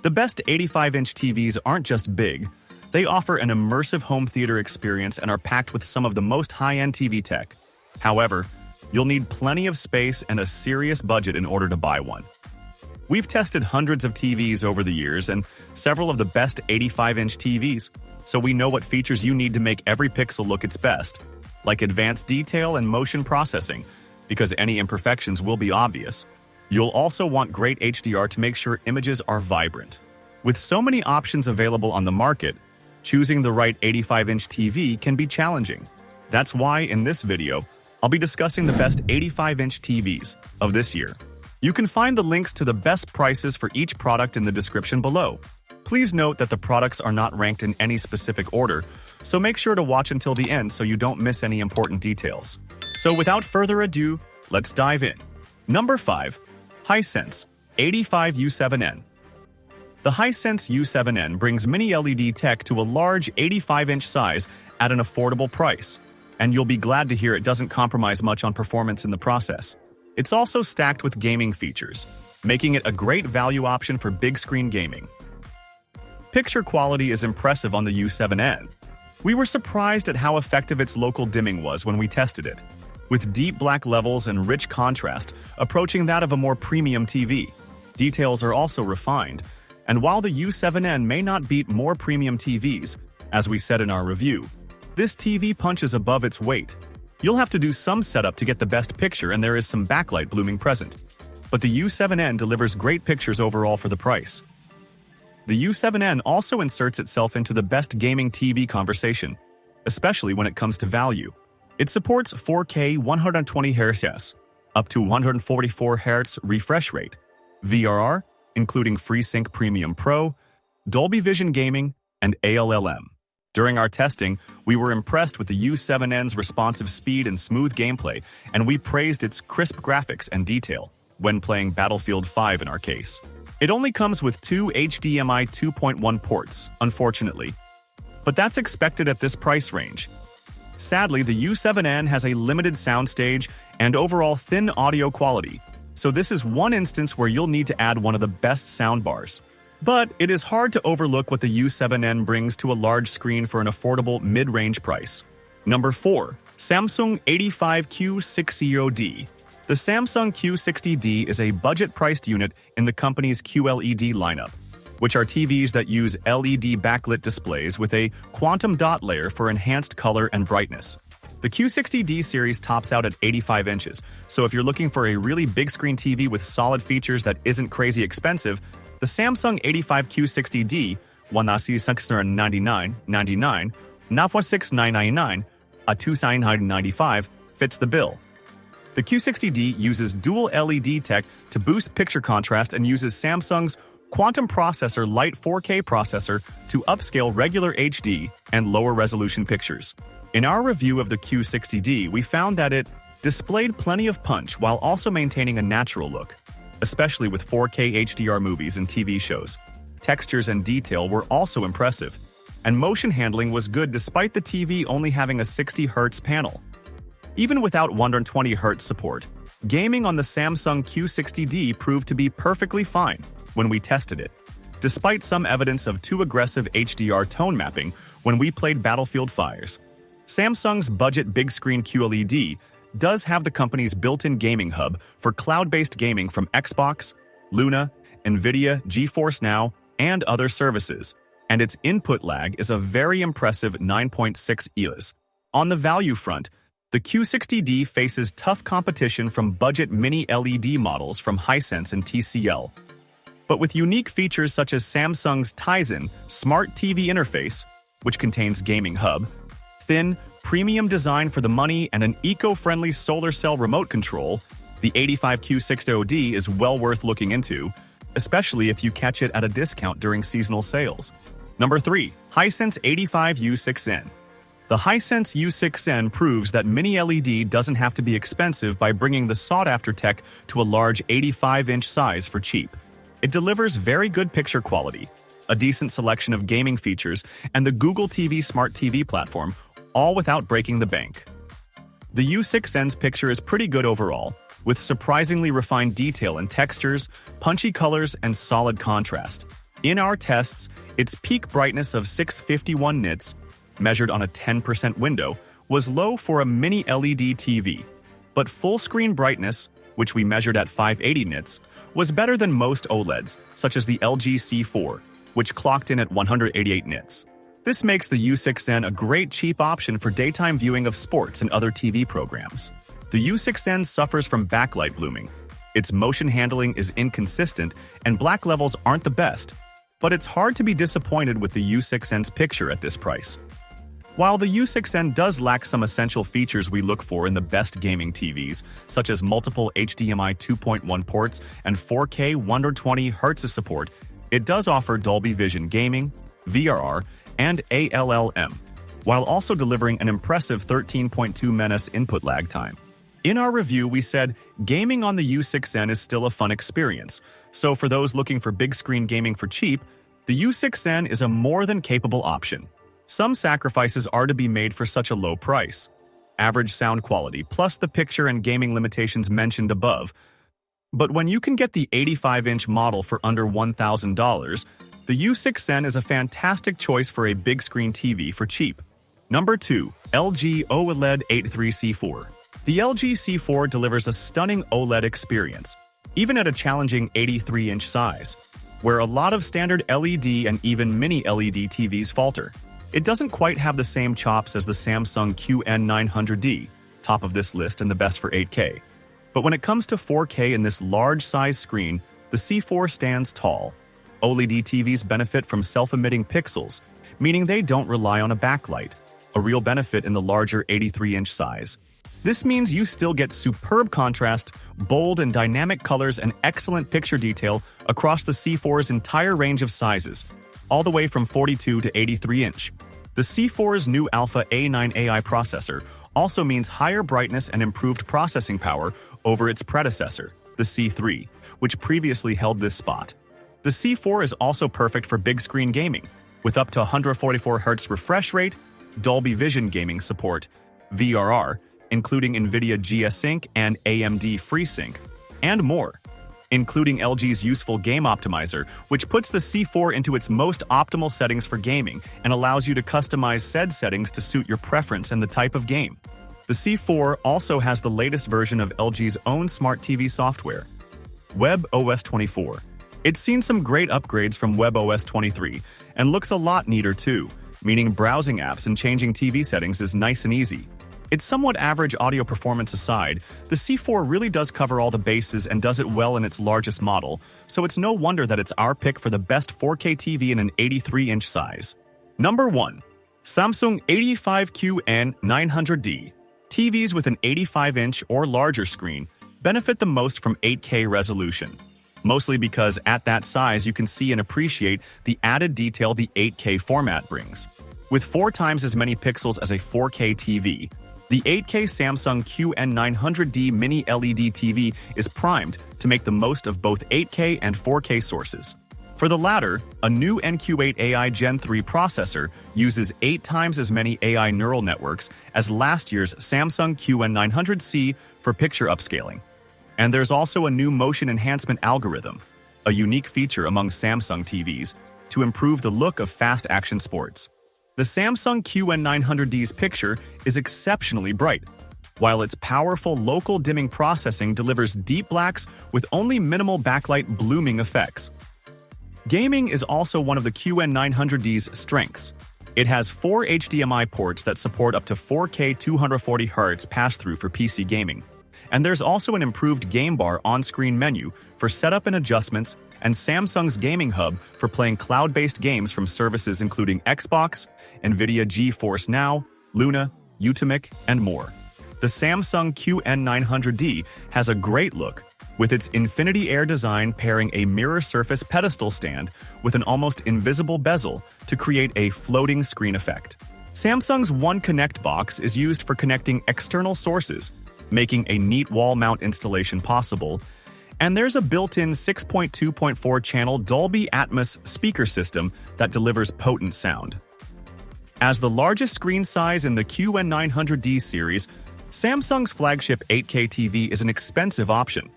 The best 85-inch TVs aren't just big, they offer an immersive home theater experience and are packed with some of the most high-end TV tech. However, you'll need plenty of space and a serious budget in order to buy one. We've tested hundreds of TVs over the years and several of the best 85-inch TVs, so we know what features you need to make every pixel look its best, like advanced detail and motion processing, because any imperfections will be obvious. You'll also want great HDR to make sure images are vibrant. With so many options available on the market, choosing the right 85-inch TV can be challenging. That's why in this video, I'll be discussing the best 85-inch TVs of this year. You can find the links to the best prices for each product in the description below. Please note that the products are not ranked in any specific order, so make sure to watch until the end so you don't miss any important details. So without further ado, let's dive in. Number 5. Hisense 85U7N. The Hisense U7N brings mini LED tech to a large 85-inch size at an affordable price, and you'll be glad to hear it doesn't compromise much on performance in the process. It's also stacked with gaming features, making it a great value option for big-screen gaming. Picture quality is impressive on the U7N. We were surprised at how effective its local dimming was when we tested it, with deep black levels and rich contrast approaching that of a more premium TV. Details are also refined, and while the U7N may not beat more premium TVs, as we said in our review, this TV punches above its weight. You'll have to do some setup to get the best picture, and there is some backlight blooming present. But the U7N delivers great pictures overall for the price. The U7N also inserts itself into the best gaming TV conversation, especially when it comes to value. It supports 4K 120Hz, up to 144Hz refresh rate, VRR, including FreeSync Premium Pro, Dolby Vision Gaming, and ALLM. During our testing, we were impressed with the U7N's responsive speed and smooth gameplay, and we praised its crisp graphics and detail when playing Battlefield 5 in our case. It only comes with 2 HDMI 2.1 ports, unfortunately. But that's expected at this price range. Sadly, the U7N has a limited soundstage and overall thin audio quality, so this is one instance where you'll need to add one of the best soundbars. But it is hard to overlook what the U7N brings to a large screen for an affordable mid-range price. Number 4. Samsung 85Q60D. The Samsung Q60D is a budget-priced unit in the company's QLED lineup, which are TVs that use LED backlit displays with a quantum dot layer for enhanced color and brightness. The Q60D series tops out at 85 inches, so if you're looking for a really big-screen TV with solid features that isn't crazy expensive, the Samsung 85Q60D, 1,699.99, 9,699, 2,995, fits the bill. The Q60D uses dual LED tech to boost picture contrast and uses Samsung's Quantum Processor Lite 4K processor to upscale regular HD and lower resolution pictures. In our review of the Q60D, we found that it displayed plenty of punch while also maintaining a natural look, especially with 4K HDR movies and TV shows. Textures and detail were also impressive, and motion handling was good despite the TV only having a 60 Hz panel. Even without 120 Hz support, gaming on the Samsung Q60D proved to be perfectly fine when we tested it, despite some evidence of too aggressive HDR tone mapping when we played Battlefield 5. Samsung's budget big-screen QLED does have the company's built-in gaming hub for cloud-based gaming from Xbox, Luna, NVIDIA, GeForce Now, and other services, and its input lag is a very impressive 9.6 EOS. On the value front, the Q60D faces tough competition from budget mini LED models from Hisense and TCL. But with unique features such as Samsung's Tizen Smart TV interface, which contains gaming hub, thin, premium design for the money, and an eco-friendly solar cell remote control, the 85Q60D is well worth looking into, especially if you catch it at a discount during seasonal sales. Number 3. Hisense 85U6N. The Hisense U6N proves that mini LED doesn't have to be expensive by bringing the sought-after tech to a large 85-inch size for cheap. It delivers very good picture quality, a decent selection of gaming features, and the Google TV Smart TV platform, all without breaking the bank. The U6N's picture is pretty good overall, with surprisingly refined detail and textures, punchy colors, and solid contrast. In our tests, its peak brightness of 651 nits, measured on a 10% window, was low for a mini LED TV, but full-screen brightness, which we measured at 580 nits, was better than most OLEDs, such as the LG C4, which clocked in at 188 nits. This makes the U6N a great cheap option for daytime viewing of sports and other TV programs. The U6N suffers from backlight blooming. Its motion handling is inconsistent, and black levels aren't the best, but it's hard to be disappointed with the U6N's picture at this price. While the U6N does lack some essential features we look for in the best gaming TVs, such as multiple HDMI 2.1 ports and 4K 120Hz support, it does offer Dolby Vision gaming, VRR, and ALLM, while also delivering an impressive 13.2 ms input lag time. In our review, we said, gaming on the U6N is still a fun experience, so for those looking for big screen gaming for cheap, the U6N is a more than capable option. Some sacrifices are to be made for such a low price. Average sound quality, plus the picture and gaming limitations mentioned above. But when you can get the 85-inch model for under $1,000, the U6N is a fantastic choice for a big screen TV for cheap. Number 2. LG OLED 83C4. The LG C4 delivers a stunning OLED experience, even at a challenging 83-inch size, where a lot of standard LED and even mini LED TVs falter. It doesn't quite have the same chops as the Samsung QN900D, top of this list and the best for 8K. But when it comes to 4K in this large-size screen, the C4 stands tall. OLED TVs benefit from self-emitting pixels, meaning they don't rely on a backlight, a real benefit in the larger 83-inch size. This means you still get superb contrast, bold and dynamic colors, and excellent picture detail across the C4's entire range of sizes, all the way from 42 to 83-inch. The C4's new Alpha A9 AI processor also means higher brightness and improved processing power over its predecessor, the C3, which previously held this spot. The C4 is also perfect for big screen gaming, with up to 144Hz refresh rate, Dolby Vision gaming support, VRR, including NVIDIA G-Sync and AMD FreeSync, and more, including LG's useful game optimizer, which puts the C4 into its most optimal settings for gaming and allows you to customize said settings to suit your preference and the type of game. The C4 also has the latest version of LG's own smart TV software, WebOS 24. It's seen some great upgrades from WebOS 23 and looks a lot neater too, meaning browsing apps and changing TV settings is nice and easy. Its somewhat average audio performance aside, the C4 really does cover all the bases and does it well in its largest model, so it's no wonder that it's our pick for the best 4K TV in an 83-inch size. Number 1. Samsung 85QN900D. TVs with an 85-inch or larger screen benefit the most from 8K resolution, mostly because at that size you can see and appreciate the added detail the 8K format brings. With 4 times as many pixels as a 4K TV, the 8K Samsung QN900D Mini LED TV is primed to make the most of both 8K and 4K sources. For the latter, a new NQ8 AI Gen 3 processor uses 8 times as many AI neural networks as last year's Samsung QN900C for picture upscaling. And there's also a new motion enhancement algorithm, a unique feature among Samsung TVs, to improve the look of fast-action sports. The Samsung QN900D's picture is exceptionally bright, while its powerful local dimming processing delivers deep blacks with only minimal backlight blooming effects. Gaming is also one of the QN900D's strengths. It has 4 HDMI ports that support up to 4K 240Hz pass-through for PC gaming. And there's also an improved game bar on-screen menu for setup and adjustments, and Samsung's Gaming Hub for playing cloud-based games from services including Xbox, NVIDIA GeForce Now, Luna, Utomic, and more. The Samsung QN900D has a great look, with its Infinity Air design pairing a mirror surface pedestal stand with an almost invisible bezel to create a floating screen effect. Samsung's One Connect box is used for connecting external sources, making a neat wall mount installation possible, and there's a built-in 6.2.4 channel Dolby Atmos speaker system that delivers potent sound. As the largest screen size in the QN900D series, Samsung's flagship 8K TV is an expensive option,